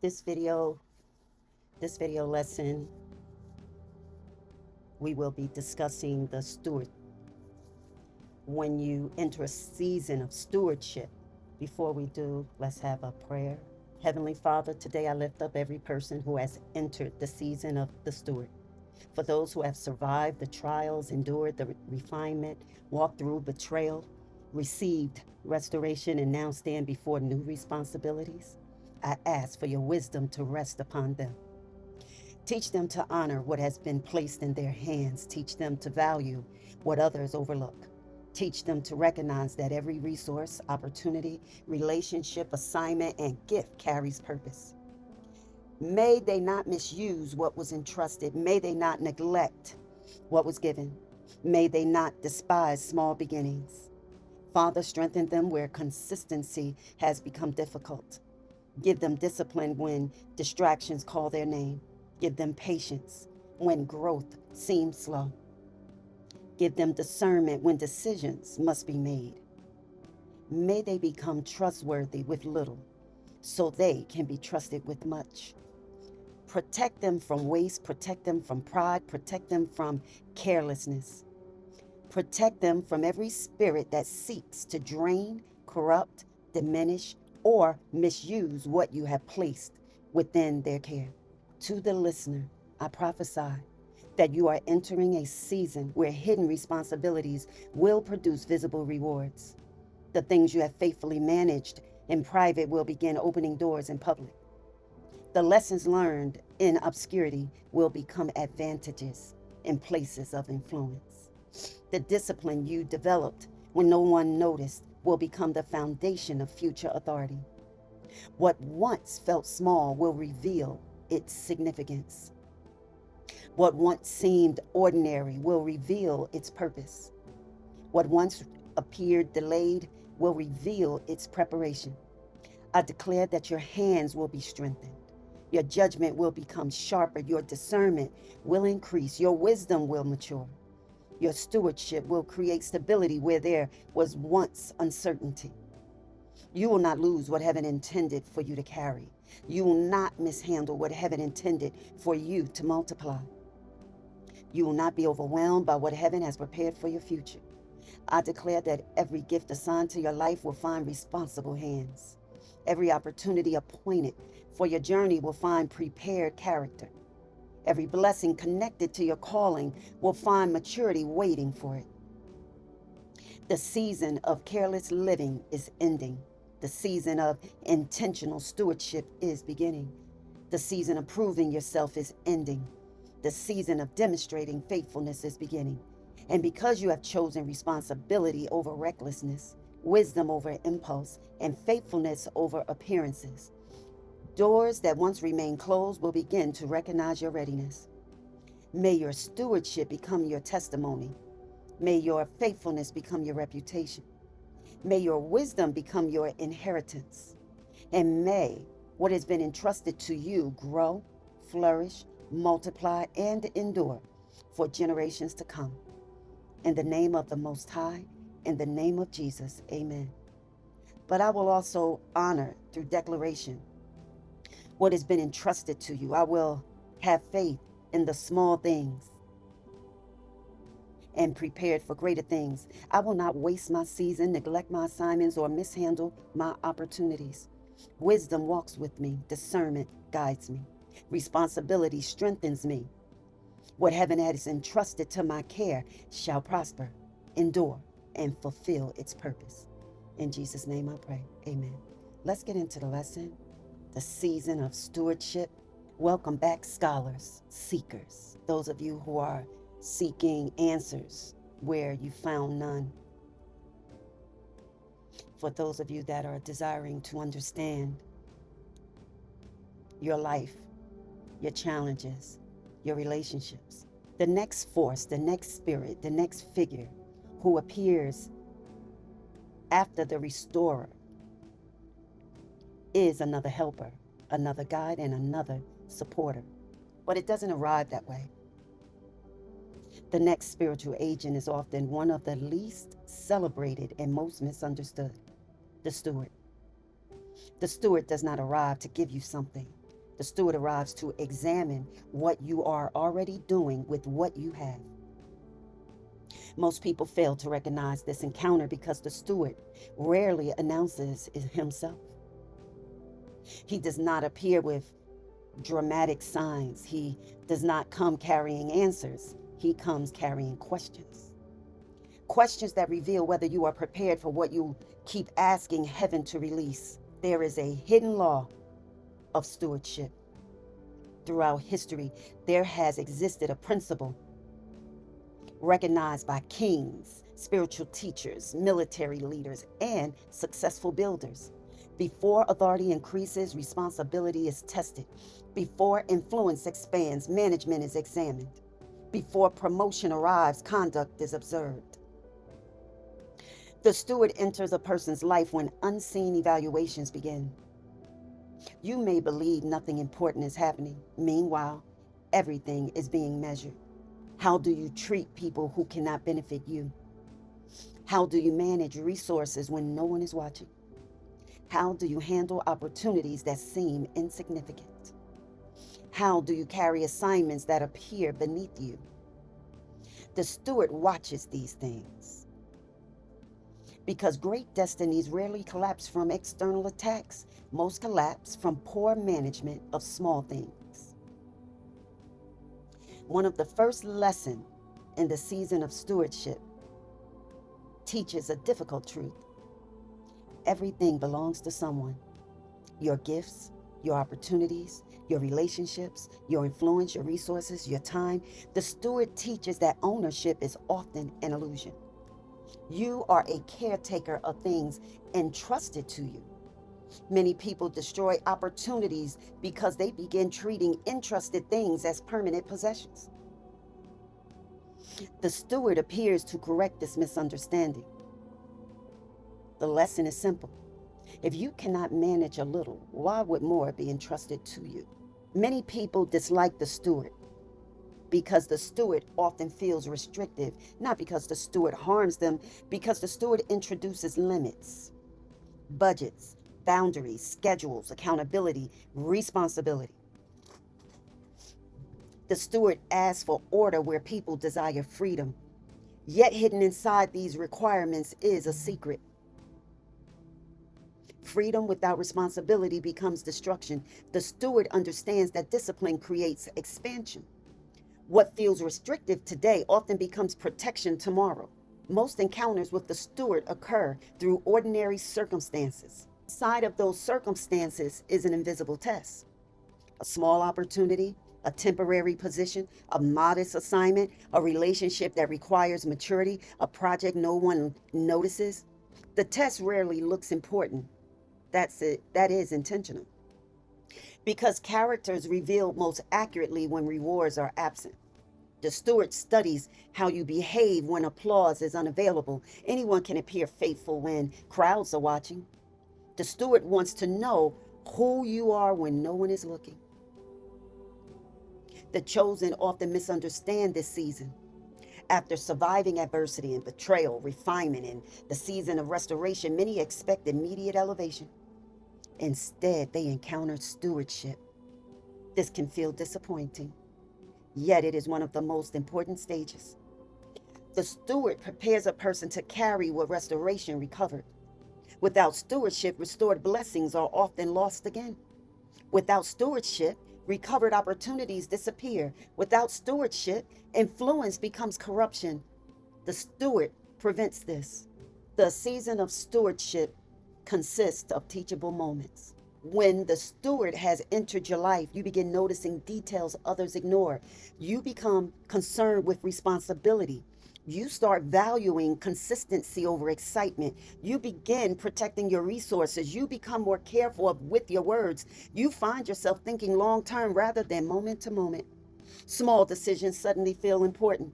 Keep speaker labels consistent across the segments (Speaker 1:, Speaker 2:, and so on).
Speaker 1: This video, this video lesson, we will be discussing the steward when you enter a season of stewardship. Before we do, let's have a prayer. Heavenly Father, today I lift up every person who has entered the season of the steward. For those who have survived the trials, endured the refinement, walked through betrayal, received restoration, and now stand before new responsibilities, I ask for your wisdom to rest upon them. Teach them to honor what has been placed in their hands. Teach them to value what others overlook. Teach them to recognize that every resource, opportunity, relationship, assignment, and gift carries purpose. May they not misuse what was entrusted. May they not neglect what was given. May they not despise small beginnings. Father, strengthen them where consistency has become difficult. Give them discipline when distractions call their name. Give them patience when growth seems slow. Give them discernment when decisions must be made. May they become trustworthy with little so they can be trusted with much. Protect them from waste, protect them from pride, protect them from carelessness. Protect them from every spirit that seeks to drain, corrupt, diminish, or misuse what you have placed within their care. To the listener, I prophesy that you are entering a season where hidden responsibilities will produce visible rewards. The things you have faithfully managed in private will begin opening doors in public. The lessons learned in obscurity will become advantages in places of influence. The discipline you developed when no one noticed will become the foundation of future authority. What once felt small will reveal its significance. What once seemed ordinary will reveal its purpose. What once appeared delayed will reveal its preparation. I declare that your hands will be strengthened. Your judgment will become sharper. Your discernment will increase. Your wisdom will mature. Your stewardship will create stability where there was once uncertainty. You will not lose what heaven intended for you to carry. You will not mishandle what heaven intended for you to multiply. You will not be overwhelmed by what heaven has prepared for your future. I declare that every gift assigned to your life will find responsible hands. Every opportunity appointed for your journey will find prepared character. Every blessing connected to your calling will find maturity waiting for it. The season of careless living is ending. The season of intentional stewardship is beginning. The season of proving yourself is ending. The season of demonstrating faithfulness is beginning. And because you have chosen responsibility over recklessness, wisdom over impulse, and faithfulness over appearances, doors that once remained closed will begin to recognize your readiness. May your stewardship become your testimony. May your faithfulness become your reputation. May your wisdom become your inheritance. And may what has been entrusted to you grow, flourish, multiply, and endure for generations to come. In the name of the Most High, in the name of Jesus, amen. But I will also honor through declaration what has been entrusted to you. I will have faith in the small things and prepared for greater things. I will not waste my season, neglect my assignments, or mishandle my opportunities. Wisdom walks with me, discernment guides me, responsibility strengthens me. What heaven has entrusted to my care shall prosper, endure, and fulfill its purpose. In Jesus' name I pray, amen. Let's get into the lesson, the season of stewardship. Welcome back, scholars, seekers, those of you who are seeking answers where you found none. For those of you that are desiring to understand your life, your challenges, your relationships. The next force, the next spirit, the next figure who appears after the restorer is another helper, another guide, and another supporter. But it doesn't arrive that way. The next spiritual agent is often one of the least celebrated and most misunderstood, the steward. The steward does not arrive to give you something. The steward arrives to examine what you are already doing with what you have. Most people fail to recognize this encounter because the steward rarely announces himself. He does not appear with dramatic signs. He does not come carrying answers. He comes carrying questions. Questions that reveal whether you are prepared for what you keep asking heaven to release. There is a hidden law of stewardship. Throughout history, there has existed a principle recognized by kings, spiritual teachers, military leaders, and successful builders. Before authority increases, responsibility is tested. Before influence expands, management is examined. Before promotion arrives, conduct is observed. The steward enters a person's life when unseen evaluations begin. You may believe nothing important is happening. Meanwhile, everything is being measured. How do you treat people who cannot benefit you? How do you manage resources when no one is watching? How do you handle opportunities that seem insignificant? How do you carry assignments that appear beneath you? The steward watches these things. Because great destinies rarely collapse from external attacks. Most collapse from poor management of small things. One of the first lessons in the season of stewardship teaches a difficult truth. Everything belongs to someone. Your gifts, your opportunities, your relationships, your influence, your resources, your time. The steward teaches that ownership is often an illusion. You are a caretaker of things entrusted to you. Many people destroy opportunities because they begin treating entrusted things as permanent possessions. The steward appears to correct this misunderstanding. The lesson is simple. If you cannot manage a little, why would more be entrusted to you? Many people dislike the steward because the steward often feels restrictive, not because the steward harms them, because the steward introduces limits, budgets, boundaries, schedules, accountability, responsibility. The steward asks for order where people desire freedom. Yet hidden inside these requirements is a secret. Freedom without responsibility becomes destruction. The steward understands that discipline creates expansion. What feels restrictive today often becomes protection tomorrow. Most encounters with the steward occur through ordinary circumstances. Inside of those circumstances is an invisible test. A small opportunity, a temporary position, a modest assignment, a relationship that requires maturity, a project no one notices. The test rarely looks important. That's it. That is intentional. Because character is revealed most accurately when rewards are absent. The steward studies how you behave when applause is unavailable. Anyone can appear faithful when crowds are watching. The steward wants to know who you are when no one is looking. The chosen often misunderstand this season. After surviving adversity and betrayal, refinement, and the season of restoration, many expect immediate elevation. Instead, they encounter stewardship. This can feel disappointing, yet it is one of the most important stages. The steward prepares a person to carry what restoration recovered. Without stewardship, restored blessings are often lost again. Without stewardship, recovered opportunities disappear. Without stewardship, influence becomes corruption. The steward prevents this. The season of stewardship consists of teachable moments. When the steward has entered your life, you begin noticing details others ignore. You become concerned with responsibility. You start valuing consistency over excitement. You begin protecting your resources. You become more careful with your words. You find yourself thinking long term rather than moment to moment. Small decisions suddenly feel important.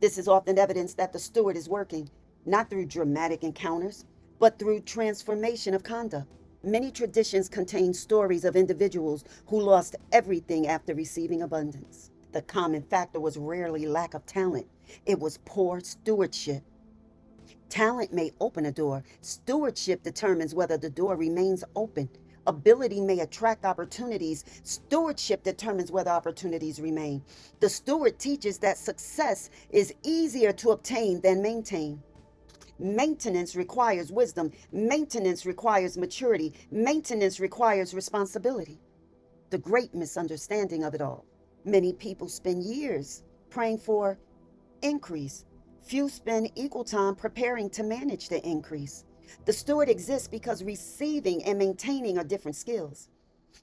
Speaker 1: This is often evidence that the steward is working, not through dramatic encounters, but through transformation of conduct. Many traditions contain stories of individuals who lost everything after receiving abundance. The common factor was rarely lack of talent. It was poor stewardship. Talent may open a door. Stewardship determines whether the door remains open. Ability may attract opportunities. Stewardship determines whether opportunities remain. The steward teaches that success is easier to obtain than maintain. Maintenance requires wisdom. Maintenance requires maturity. Maintenance requires responsibility. The great misunderstanding of it all. Many people spend years praying for increase. Few spend equal time preparing to manage the increase. The steward exists because receiving and maintaining are different skills.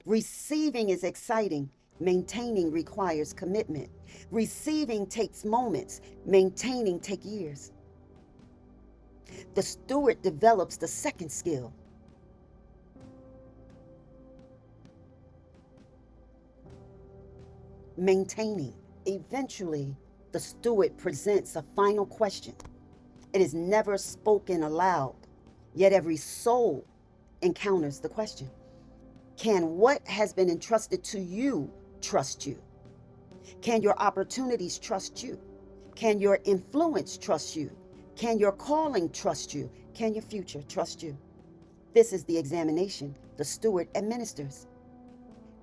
Speaker 1: Receiving is exciting. Maintaining requires commitment. Receiving takes moments. Maintaining takes years. The steward develops the second skill. Maintaining. Eventually, the steward presents a final question. It is never spoken aloud, yet every soul encounters the question. Can what has been entrusted to you trust you? Can your opportunities trust you? Can your influence trust you? Can your calling trust you? Can your future trust you? This is the examination the steward administers.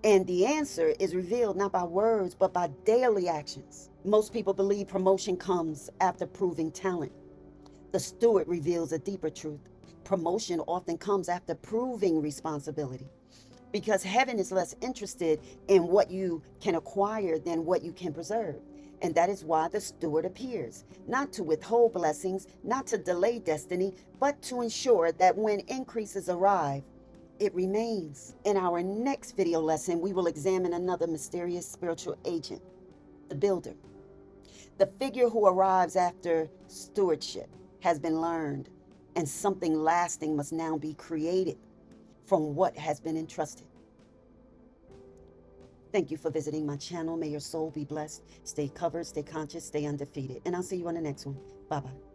Speaker 1: And the answer is revealed not by words, but by daily actions. Most people believe promotion comes after proving talent. The steward reveals a deeper truth. Promotion often comes after proving responsibility, because heaven is less interested in what you can acquire than what you can preserve. And that is why the steward appears, not to withhold blessings, not to delay destiny, but to ensure that when increases arrive, it remains. In our next video lesson, we will examine another mysterious spiritual agent, the builder. The figure who arrives after stewardship has been learned, and something lasting must now be created from what has been entrusted. Thank you for visiting my channel. May your soul be blessed. Stay covered, stay conscious, stay undefeated. And I'll see you on the next one. Bye-bye.